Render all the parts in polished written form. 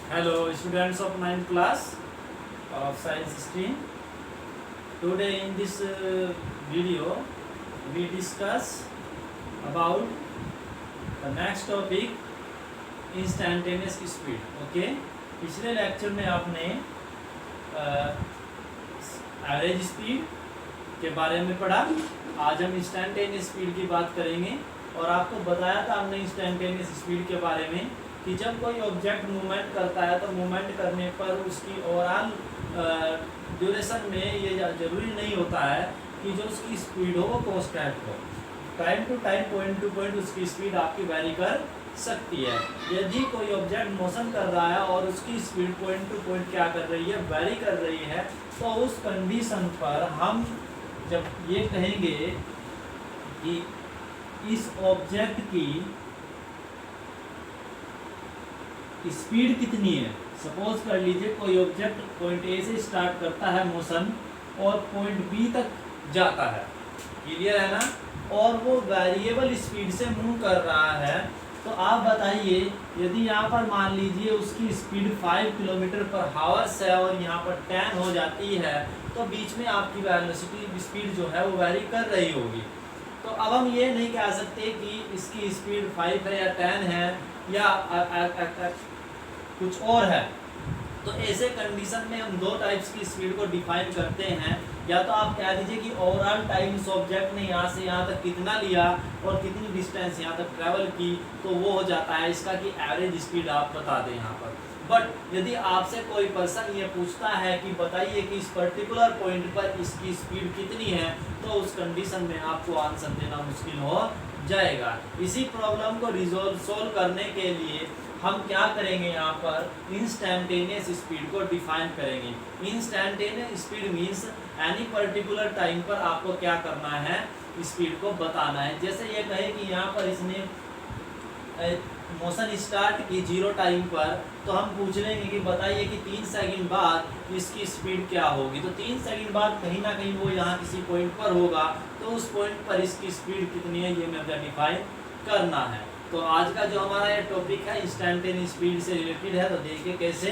Hello, students of 9th class of science stream. Today in this video, we discuss about the next topic, instantaneous speed. Okay, पिछले lecture में आपने average speed के बारे में पढ़ा। आज हम इंस्टेंटेनियस स्पीड की बात करेंगे और आपको बताया था हमने इंस्टेंटेनियस स्पीड के बारे में कि जब कोई ऑब्जेक्ट मूवमेंट करता है तो मूवमेंट करने पर उसकी ओवरऑल ड्यूरेशन में ये जरूरी नहीं होता है कि जो उसकी स्पीड हो वो कांस्टेंट हो। Time to time, point to point उसकी स्पीड आपकी वैरी कर सकती है। यदि कोई ऑब्जेक्ट मोशन कर रहा है और उसकी स्पीड पॉइंट टू पॉइंट क्या कर रही है, वैरी कर रही है, तो उस कंडीशन पर हम जब ये कहेंगे कि इस ऑब्जेक्ट की स्पीड कितनी है। सपोज कर लीजिए कोई ऑब्जेक्ट पॉइंट ए से स्टार्ट करता है मोशन और पॉइंट बी तक जाता है, क्लियर है ना, और वो वेरिएबल स्पीड से मूव कर रहा है। तो आप बताइए, यदि यहाँ पर मान लीजिए उसकी स्पीड 5 किलोमीटर पर हावर्स है और यहाँ पर 10 हो जाती है, तो बीच में आपकी वेलोसिटी स्पीड जो है वो वेरी कर रही होगी। तो अब हम ये नहीं कह सकते कि इसकी स्पीड 5 है या 10 है या कुछ और है। तो ऐसे कंडीशन में हम दो टाइप्स की स्पीड को डिफाइन करते हैं। या तो आप कह दीजिए कि ओवरऑल टाइम इस ऑब्जेक्ट ने यहाँ से यहाँ तक कितना लिया और कितनी डिस्टेंस यहाँ तक ट्रैवल की, तो वो हो जाता है इसका कि एवरेज स्पीड आप बता दें यहाँ पर। बट यदि आपसे कोई पर्सन ये पूछता है कि बताइए कि इस पर्टिकुलर पॉइंट पर इसकी स्पीड कितनी है, तो उस कंडीशन में आपको आंसर देना मुश्किल हो जाएगा। इसी प्रॉब्लम को सोल्व करने के लिए हम क्या करेंगे, यहाँ पर इंस्टेंटेनियस स्पीड को डिफाइन करेंगे। Instantaneous speed means any particular time पर आपको क्या करना है, स्पीड को बताना है। जैसे ये कहे कि यहाँ पर इसने मोशन स्टार्ट की 0 टाइम पर, तो हम पूछ लेंगे कि बताइए कि 3 सेकंड बाद इसकी स्पीड क्या होगी। तो 3 सेकंड बाद कहीं ना कहीं वो यहाँ किसी पॉइंट पर होगा, तो उस पॉइंट पर इसकी स्पीड कितनी है ये मुझे डिफाइन करना है। तो आज का जो हमारा ये टॉपिक है इंस्टेंटेनियस स्पीड से रिलेटेड है। तो देखिए कैसे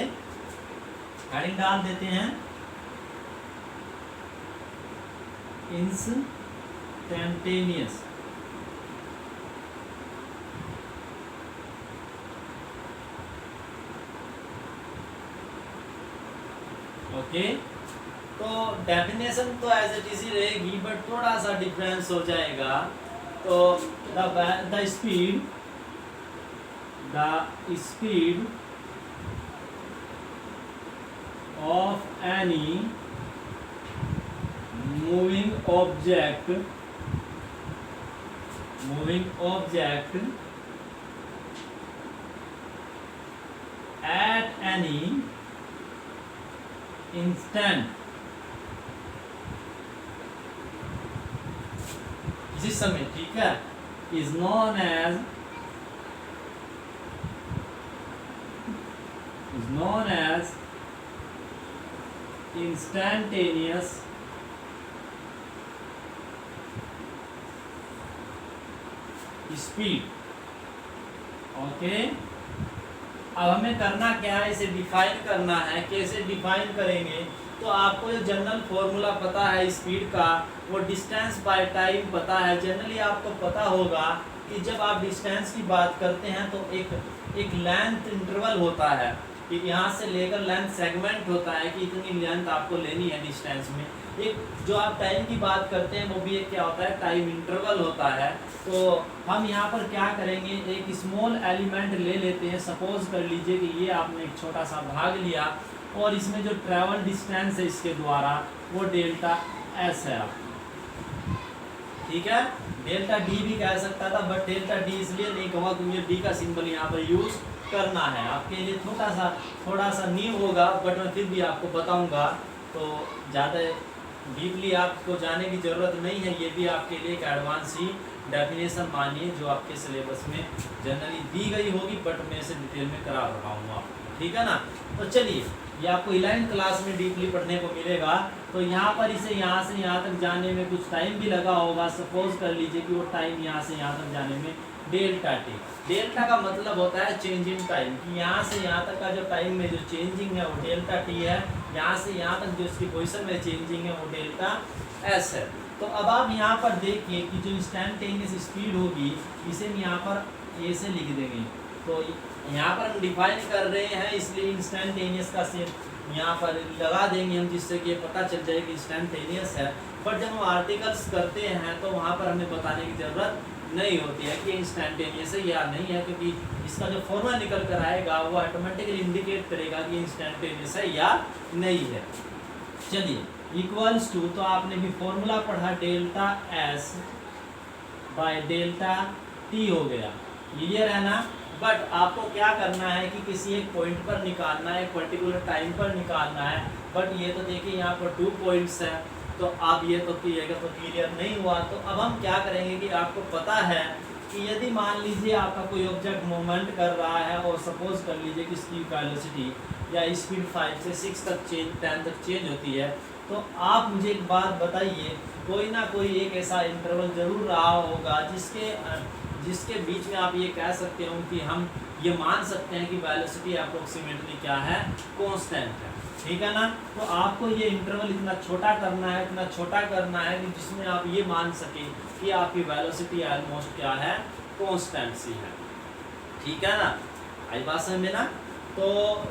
हेडिंग डाल देते हैं, इंस्टेंटेनियस। ओके, तो डेफिनेशन तो एज इट इज ही रहेगी, बट थोड़ा सा डिफरेंस हो जाएगा। तो the speed of any moving object at any instant, इसी समय, ठीक है, is known as instantaneous speed. Okay, अब हमें करना क्या है, इसे डिफाइन करना है। कैसे डिफाइन करेंगे, तो आपको जो जनरल फॉर्मूला पता है स्पीड का, वो डिस्टेंस बाय टाइम पता है। जनरली आपको पता होगा कि जब आप डिस्टेंस की बात करते हैं तो एक लेंथ इंटरवल होता है कि यहाँ से लेकर लेंथ सेगमेंट होता है कि इतनी लेंथ आपको लेनी है डिस्टेंस में। एक जो आप टाइम की बात करते हैं वो भी एक क्या होता है, टाइम इंटरवल होता है। तो हम यहाँ पर क्या करेंगे, एक स्मॉल एलिमेंट ले लेते हैं। सपोज कर लीजिए कि ये आपने एक छोटा सा भाग लिया और इसमें जो ट्रैवल डिस्टेंस है इसके द्वारा वो डेल्टा एस है, ठीक है। डेल्टा डी भी कह सकता था, बट डेल्टा डी इसलिए नहीं कहूँगा क्योंकि डी का सिंबल यहाँ पर यूज करना है। आपके लिए थोड़ा सा न्यू होगा, बट मैं फिर भी आपको बताऊंगा, तो ज़्यादा डीपली आपको जाने की ज़रूरत नहीं है। ये भी आपके लिए एक एडवांस ही डेफिनेशन मानिए जो आपके सिलेबस में जनरली दी गई होगी, बट मैं इसे डिटेल में करा रहा हूँ आपको, ठीक है ना। तो चलिए, ये आपको 11th क्लास में डीपली पढ़ने को मिलेगा। तो यहाँ पर इसे यहाँ से यहाँ तक जाने में कुछ टाइम भी लगा होगा। सपोज कर लीजिए कि वो टाइम यहाँ से यहाँ तक जाने में डेल्टा टी। डेल्टा का मतलब होता है चेंजिंग टाइम, कि यहाँ से यहाँ तक का जो टाइम में जो चेंजिंग है वो डेल्टा टी है। यहाँ से यहाँ तक जो इसकी पोजीशन में चेंजिंग है वो डेल्टा एस है। तो अब आप यहाँ पर देखिए कि जो इंस्टेंटेनियस स्पीड होगी इसे हम यहाँ पर ए से लिख देंगे। तो यहाँ पर हम डिफाइन कर रहे हैं, इसलिए इंस्टेंटेनियस का सिर्फ यहाँ पर लगा देंगे हम, जिससे कि ये पता चल जाए कि इंस्टेंटेनियस है। बट जब हम आर्टिकल्स करते हैं तो वहाँ पर हमें बताने की ज़रूरत नहीं होती है कि इंस्टेंटेनियस है या नहीं है, क्योंकि इसका जो फॉर्मूला निकल कर आएगा वो ऑटोमेटिकली इंडिकेट करेगा कि इंस्टेंटेनियस है या नहीं है। चलिए, इक्वल्स टू, तो आपने भी फॉर्मूला पढ़ा delta S by delta T हो गया, क्लियर है ना। बट आपको क्या करना है कि किसी एक पॉइंट पर निकालना है, एक पर्टिकुलर टाइम पर निकालना है। बट ये तो देखिए यहाँ पर 2 पॉइंट्स हैं, तो आप ये तो किएगा तो क्लियर नहीं हुआ। तो अब हम क्या करेंगे कि आपको पता है कि यदि मान लीजिए आपका कोई ऑब्जेक्ट मूवमेंट कर रहा है और सपोज कर लीजिए कि इसकी वेलोसिटी या स्पीड 5 से 6 तक 10 तक चेंज होती है, तो आप मुझे एक बात बताइए, कोई ना कोई एक ऐसा इंटरवल जरूर रहा होगा जिसके बीच में आप ये कह सकते हो कि हम ये मान सकते हैं कि वेलोसिटी अप्रोक्सीमेटली क्या है, कांस्टेंट है, ठीक है ना। तो आपको ये इंटरवल इतना छोटा करना है, इतना छोटा करना है कि जिसमें आप ये मान सकें कि आपकी वेलोसिटी ऑलमोस्ट क्या है, कांस्टेंट सी है, ठीक है ना। आई बात समझ में ना। तो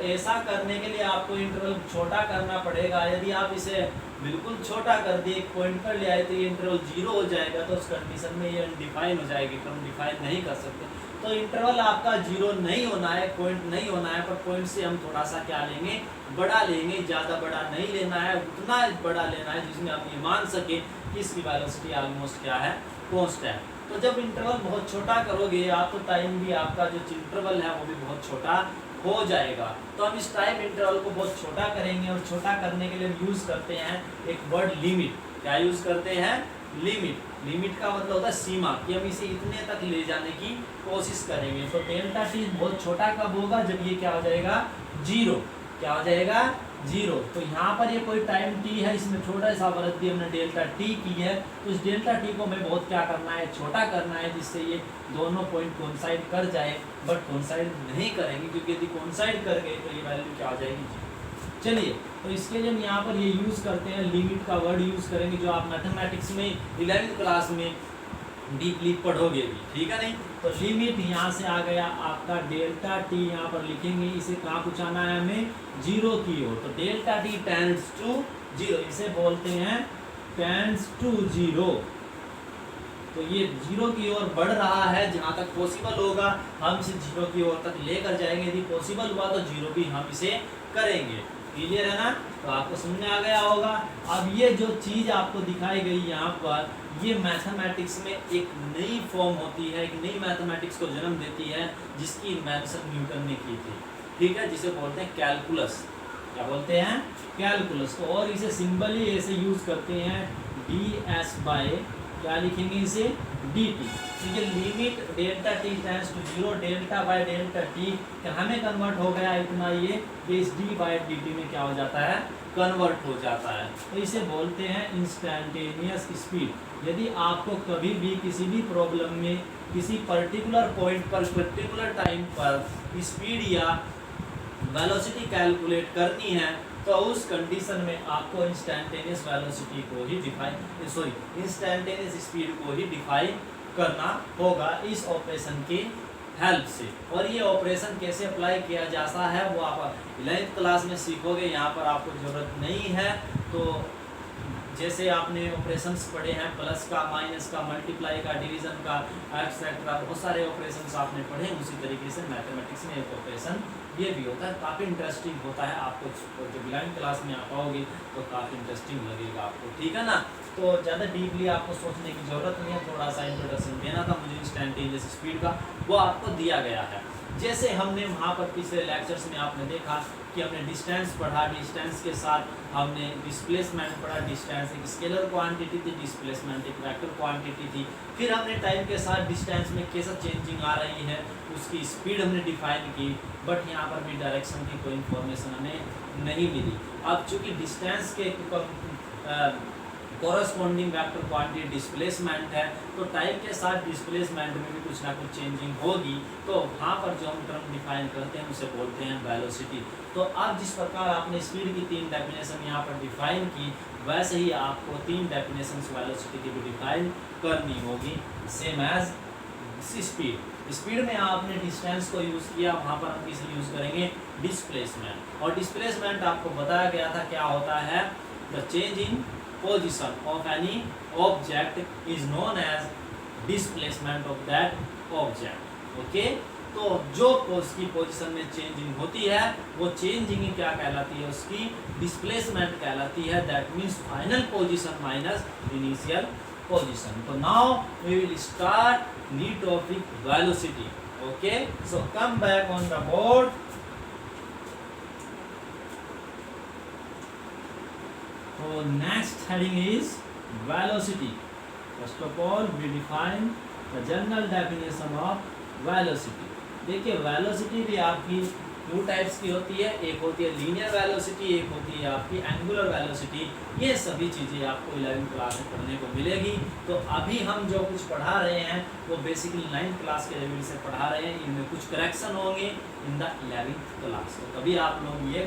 ऐसा करने के लिए आपको इंटरवल छोटा करना पड़ेगा। यदि आप इसे बिल्कुल छोटा कर दिए, एक पॉइंट पर ले आए, तो ये इंटरवल 0 हो जाएगा। तो उस कंडीशन में ये अनडिफाइन हो जाएगी, तो हम डिफाइन नहीं कर सकते। तो इंटरवल आपका 0 नहीं होना है, पॉइंट नहीं होना है, पर पॉइंट से हम थोड़ा सा क्या लेंगे, बड़ा लेंगे। ज़्यादा बड़ा नहीं लेना है, उतना बड़ा लेना है जिसमें आप ये मान सके कि इसकी वेलोसिटी ऑलमोस्ट क्या है, कांस्टेंट। तो जब इंटरवल बहुत छोटा करोगे आप, तो टाइम भी आपका जो इंटरवल है वो भी बहुत छोटा हो जाएगा। तो हम इस टाइम इंटरवल को बहुत छोटा करेंगे, और छोटा करने के लिए हम यूज़ करते हैं एक वर्ड लिमिट। क्या यूज़ करते हैं, लिमिट। लिमिट का मतलब होता है सीमा, कि हम इसे इतने तक ले जाने की कोशिश करेंगे। तो डेल्टा टी बहुत छोटा कब होगा, जब ये क्या हो जाएगा, 0। क्या हो जाएगा, 0। तो यहाँ पर ये कोई टाइम टी है, इसमें छोटा सा वृद्धि हमने डेल्टा टी की है। तो इस डेल्टा टी को हमें बहुत क्या करना है, छोटा करना है, जिससे ये दोनों पॉइंट कोइंसाइड कर जाए। बट कोइंसाइड नहीं करेंगे, क्योंकि यदि कोइंसाइड कर गए तो ये वैल्यू क्या हो जाएगी, 0। चलिए, तो इसके लिए हम यहाँ पर ये यूज़ करते हैं, लिमिट का वर्ड यूज़ करेंगे, जो आप मैथमेटिक्स में 11th क्लास में डीपली पढ़ोगे भी, ठीक है नहीं। तो लिमिट यहाँ से आ गया आपका डेल्टा टी, यहाँ पर लिखेंगे, इसे कहाँ पहुँचाना है हमें, 0 की ओर। तो डेल्टा टी टेंड्स टू 0, इसे बोलते हैं टेंड्स टू 0। तो ये 0 की ओर बढ़ रहा है, जहाँ तक पॉसिबल होगा हम इसे 0 की ओर तक लेकर जाएंगे। यदि पॉसिबल हुआ तो 0 भी हम इसे करेंगे, क्लियर है ना। तो आपको समझ में आ गया होगा। अब ये जो चीज़ आपको दिखाई गई यहाँ पर, ये मैथमेटिक्स में एक नई फॉर्म होती है, एक नई मैथमेटिक्स को जन्म देती है, जिसकी इन्वेंशन न्यूटन ने की थी, ठीक है, जिसे बोलते हैं कैलकुलस। क्या बोलते हैं, कैलकुलस। तो और इसे सिंबल ही ऐसे यूज़ करते हैं, ds बाय, क्या लिखेंगे इसे, dt। तो ये limit delta t tends to 0, delta by delta t हमें कन्वर्ट हो गया इतना, ये इस d बाय dt में क्या हो जाता है, कन्वर्ट हो जाता है। तो इसे बोलते हैं इंस्टेंटेनियस स्पीड। यदि आपको कभी भी किसी भी प्रॉब्लम में किसी पर्टिकुलर पॉइंट पर, पर्टिकुलर टाइम पर स्पीड या वेलोसिटी कैलकुलेट करनी है, तो उस कंडीशन में आपको इंस्टेंटेनियस वेलोसिटी को ही इंस्टेंटेनियस स्पीड को ही डिफाइन करना होगा इस ऑपरेशन के हेल्प से। और ये ऑपरेशन कैसे अप्लाई किया जाता है वो आप 11th क्लास में सीखोगे, यहाँ पर आपको ज़रूरत नहीं है। तो जैसे आपने ऑपरेशंस पढ़े हैं, प्लस का, माइनस का, मल्टीप्लाई का, डिवीज़न का, एक्सेट्रा, बहुत सारे ऑपरेशंस आपने पढ़े हैं। उसी तरीके से मैथमेटिक्स में एक ऑपरेशन ये भी होता है, काफ़ी इंटरेस्टिंग होता है। आपको जब 11th क्लास में आप आओगे तो काफ़ी इंटरेस्टिंग लगेगा आपको, ठीक है ना। तो ज़्यादा डीपली आपको सोचने की ज़रूरत नहीं है, थोड़ा सा इंट्रोडक्शन देना था मुझे इंस्टेंटेनियस स्पीड का, वो आपको दिया गया है। जैसे हमने वहाँ पर पिछले लेक्चर्स में आपने देखा कि हमने डिस्टेंस पढ़ा, डिस्टेंस के साथ हमने डिस्प्लेसमेंट पढ़ा। डिस्टेंस एक स्केलर क्वांटिटी थी, डिस्प्लेसमेंट एक वेक्टर क्वांटिटी थी। फिर हमने टाइम के साथ डिस्टेंस में कैसा चेंजिंग आ रही है उसकी स्पीड हमने डिफाइन की, बट यहाँ पर भी डायरेक्शन की कोई इन्फॉर्मेशन हमें नहीं मिली। अब चूँकि डिस्टेंस के कॉरस्पॉन्डिंग वेक्टर क्वांटिटी डिस्प्लेसमेंट है, तो टाइम के साथ डिस्प्लेसमेंट में भी कुछ ना कुछ चेंजिंग होगी, तो वहाँ पर जो हम टर्म डिफाइन करते हैं उसे बोलते हैं वेलोसिटी। तो अब जिस प्रकार आपने स्पीड की 3 डेफिनेशन यहाँ पर डिफाइन की, वैसे ही आपको 3 डेफिनेशन वेलोसिटी की भी डिफाइन करनी होगी, सेम एज स्पीड में आपने डिस्टेंस को यूज़ किया, वहाँ पर हम किसे यूज़ करेंगे, डिस्प्लेसमेंट। और डिस्प्लेसमेंट आपको बताया गया था क्या होता है, the change in position of any object is known as displacement of that object। Okay, तो जो उसकी पोजीशन में चेंजिंग होती है वो चेंजिंग क्या कहलाती है, उसकी डिस्प्लेसमेंट कहलाती है। That means final position minus initial position. तो now we will start new topic velocity. Okay, so come back on the board. So next heading is velocity. First of all, we define the general definition of velocity. देखिए velocity भी आपकी 2 types की होती है, एक होती है linear velocity, एक होती है आपकी एंगुलर वेलोसिटी। ये सभी चीज़ें आपको 11th क्लास में पढ़ने को मिलेगी। तो अभी हम जो कुछ पढ़ा रहे हैं वो बेसिकली 9th क्लास के लेवल से पढ़ा रहे हैं, इनमें कुछ करेक्शन होंगे इन द 11th क्लास। तो कभी आप लोग ये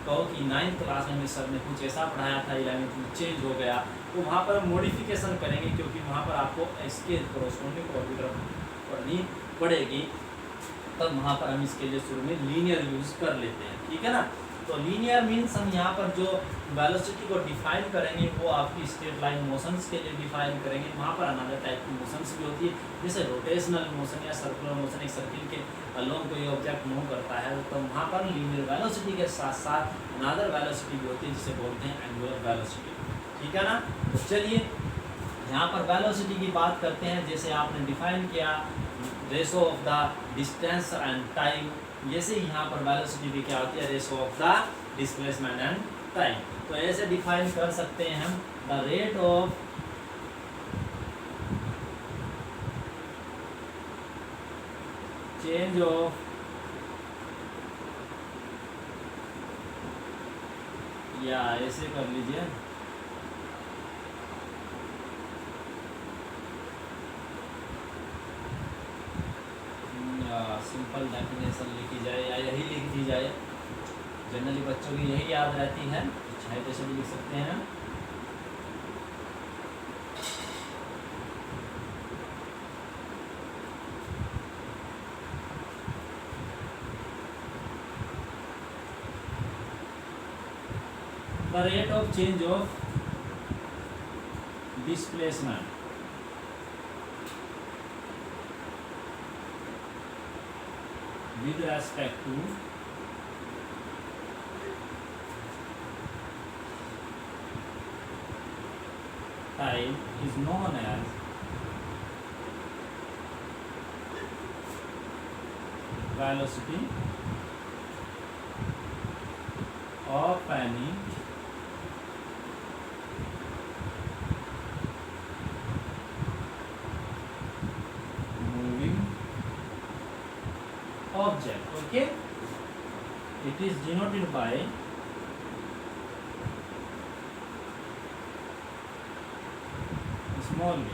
कहो कि 9th क्लास में सर ने कुछ ऐसा पढ़ाया था 11th में चेंज हो गया, तो वहाँ पर हम मॉडिफिकेशन करेंगे, क्योंकि वहाँ पर आपको इसके कोरोस्पोंडिंग कंप्यूटर पढ़नी पड़ेगी। तब वहाँ पर हम इसके लिए शुरू में लीनियर यूज़ कर लेते हैं, ठीक है ना। तो लीनियर मीन्स हम यहाँ पर जो वेलोसिटी को डिफाइन करेंगे वो आपकी स्ट्रेट लाइन मोशंस के लिए डिफाइन करेंगे। वहाँ पर अनदर टाइप की मोशंस भी होती है, जैसे रोटेशनल मोशन या सर्कुलर मोशन, एक सर्किल के अलोंग कोई ऑब्जेक्ट मूव करता है, तो वहाँ पर लीनियर वेलोसिटी के साथ साथ अनदर वेलोसिटी भी होती है जिसे बोलते हैं एंगुलर वेलोसिटी, ठीक है ना। तो चलिए यहाँ पर वेलोसिटी की बात करते हैं। जैसे आपने डिफाइन किया ratio of the distance and time, जैसे यहाँ पर वेलोसिटी भी क्या होती है, ratio of the displacement and time. तो ऐसे डिफाइन कर सकते हैं हम the rate of change of या ऐसे कर लीजिए सिंपल डेफिनेशन लिखी जाए या यही लिख दी जाए, जनरली बच्चों की यही याद रहती है, चाहे जैसे भी लिख सकते हैं। The rate of change of displacement with respect to time is known as velocity of any object। okay, it is denoted by small v।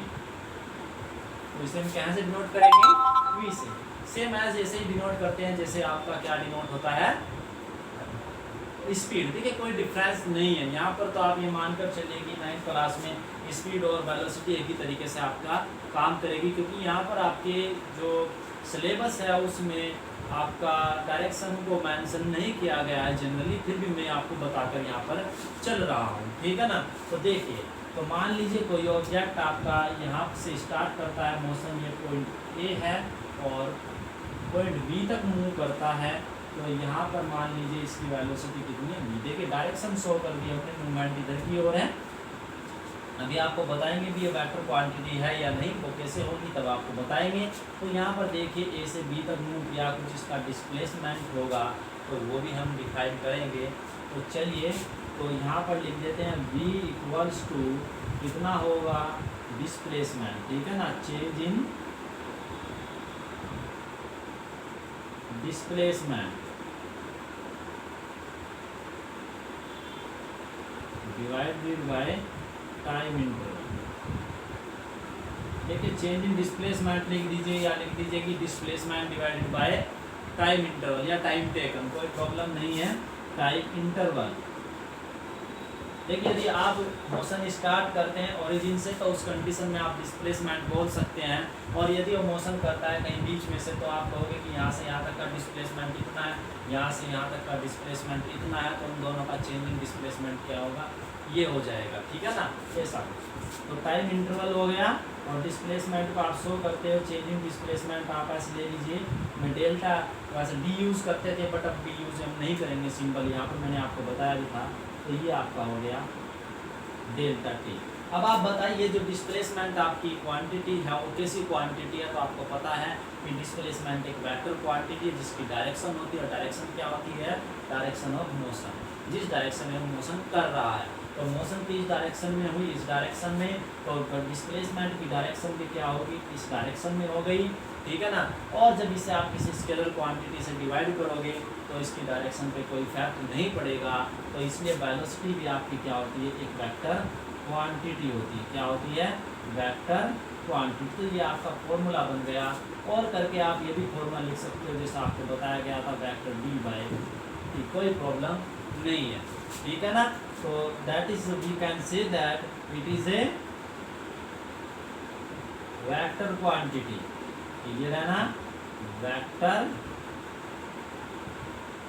तो इसे हम कहाँ से डिनोट करेंगे, v से। सेम एज ऐसे ही डिनोट करते हैं जैसे आपका क्या डिनोट होता है, स्पीड। देखिए कोई डिफरेंस नहीं है यहाँ पर, तो आप ये मानकर चलिए कि 9th क्लास में स्पीड और वेलोसिटी एक ही तरीके से आपका काम करेगी, क्योंकि यहाँ पर आपके जो सिलेबस है उसमें आपका डायरेक्शन को मेंशन नहीं किया गया है जनरली, फिर भी मैं आपको बताकर यहाँ पर चल रहा हूँ, ठीक है ना। तो देखिए, तो मान लीजिए कोई ऑब्जेक्ट आपका यहाँ से स्टार्ट करता है मोशन, ये पॉइंट ए है और पॉइंट बी तक मूव करता है, तो यहाँ पर मान लीजिए इसकी वेलोसिटी कितनी है, बी। देखिए डायरेक्शन शो कर दी अपने, मूवमेंट इधर की ओर है अभी आपको बताएंगे भी ये वेक्टर क्वांटिटी है या नहीं, वो कैसे होगी तब आपको बताएंगे। तो यहाँ पर देखिए ए से बी तक मूव किया, कुछ इसका डिस्प्लेसमेंट होगा तो वो भी हम डिफाइन करेंगे। तो चलिए तो यहाँ पर लिख देते हैं v इक्वल्स टू कितना होगा डिस्प्लेसमेंट, ठीक है ना, change in displacement divided by time interval. देखिए चेंज इन डिस्प्लेसमेंट लिख दीजिए या लिख दीजिए कि displacement divided by time interval या टाइम टेकन, कोई प्रॉब्लम नहीं है, टाइम इंटरवल। देखिए यदि आप मोशन स्टार्ट करते हैं ओरिजिन से तो उस कंडीशन में आप डिस्प्लेसमेंट बोल सकते हैं, और यदि वो मोशन करता है कहीं बीच में से तो आप कहोगे कि यहाँ से यहाँ तक का डिस्प्लेसमेंट इतना है, यहाँ से यहाँ तक का डिस्प्लेसमेंट इतना है, तो उन दोनों का चेंज इन डिस्प्लेसमेंट क्या होगा, ये हो जाएगा, ठीक है ना, ऐसा। तो टाइम इंटरवल हो गया, और डिस्प्लेसमेंट को आप शो करते हो, चेंज इन डिस्प्लेसमेंट आप ऐसे ले लीजिए। मैं डेल्टा वैसे डी यूज़ करते थे बट अब डी यूज़ हम नहीं करेंगे, सिंपल यहाँ पर मैंने आपको बताया भी था। तो ये आपका हो गया डेल्टा टी। अब आप बताइए जो डिस्प्लेसमेंट आपकी क्वांटिटी है वो कैसी क्वांटिटी है, तो आपको पता है कि डिस्प्लेसमेंट एक वेक्टर क्वांटिटी है जिसकी डायरेक्शन होती है, और डायरेक्शन क्या होती है, डायरेक्शन ऑफ मोशन, जिस डायरेक्शन में वो मोशन कर रहा है। तो मोशन की इस डायरेक्शन में हुई, इस डायरेक्शन में, तो डिस्प्लेसमेंट की डायरेक्शन भी क्या होगी, इस डायरेक्शन में हो गई, ठीक है ना। और जब इसे आप किसी स्केलर क्वांटिटी से डिवाइड करोगे तो इसकी डायरेक्शन पे कोई इफेक्ट नहीं पड़ेगा, तो इसलिए वेलोसिटी भी आपकी क्या होती है, एक वेक्टर क्वांटिटी होती है। क्या होती है, वेक्टर क्वांटिटी। तो ये आपका फॉर्मूला बन गया, और करके आप ये भी फॉर्मूला लिख सकते हो जैसा आपको बताया गया था, वेक्टर डी बाई टी, कोई प्रॉब्लम नहीं है, ठीक है ना। तो that is we can say that it is a vector quantity, clear है ना, वेक्टर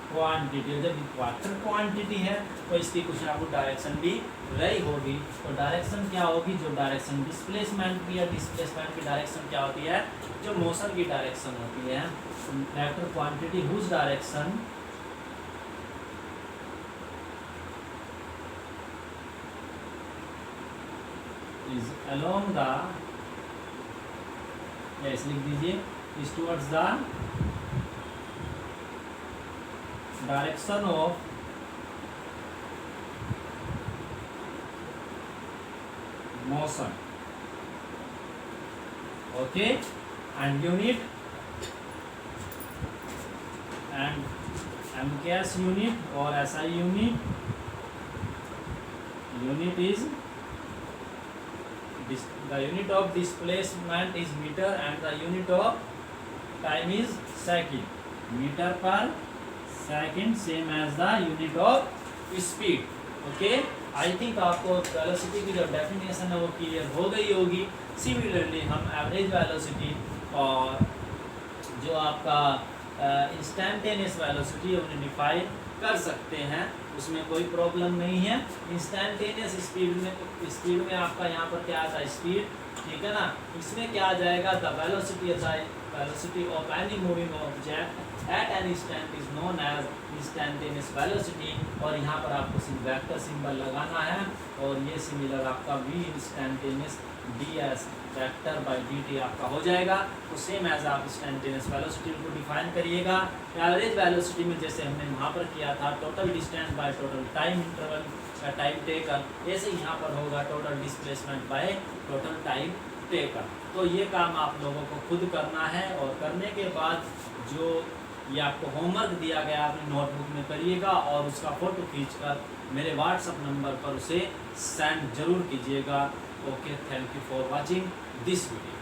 क्वांटिटी। जब वेक्टर क्वांटिटी है तो इसकी कुछ ना कुछ डायरेक्शन भी रही होगी, तो डायरेक्शन क्या होगी, जो डायरेक्शन डिस्प्लेसमेंट की है, डिस्प्लेसमेंट की डायरेक्शन क्या होती है, जो मोशन की डायरेक्शन होती है। Vector quantity whose direction is along the, yes लिख दीजिए, is towards the direction of motion, okay, and unit and MKS unit or SI unit, unit is the unit of displacement is meter and the unit of time is second, meter per second same as the unit of speed, okay। I think आपको velocity की जो definition है वो clear हो गई होगी। Similarly हम average velocity और जो आपका इंस्टेंटेनियस वेलोसिटी है उन्हें डिफाइन कर सकते हैं, उसमें कोई प्रॉब्लम नहीं है। इंस्टेंटेनियस स्पीड में आपका यहाँ पर क्या आता है, स्पीड, ठीक है ना। इसमें क्या आ जाएगा, the velocity of any moving object at an instant is known as instantaneous velocity, और यहाँ पर आपको सिर्फ वेक्टर सिंबल लगाना है, और ये सिमिलर आपका v instantaneous d s vector by d t आपका हो जाएगा। तो सेम एज आप इंस्टेंटेनियस वेलोसिटी को डिफाइन करिएगा। एवरेज वेलोसिटी में जैसे हमने वहाँ पर किया था total distance by total time interval का टाइम टेकन, ऐसे यहाँ पर होगा total displacement by total time taken. तो ये काम आप लोगों को खुद करना है, और करने के बाद जो ये आपको होमवर्क दिया गया अपनी नोटबुक में करिएगा, और उसका फ़ोटो खींचकर मेरे व्हाट्सएप नंबर पर उसे सेंड जरूर कीजिएगा। Okay, thank you for watching this video.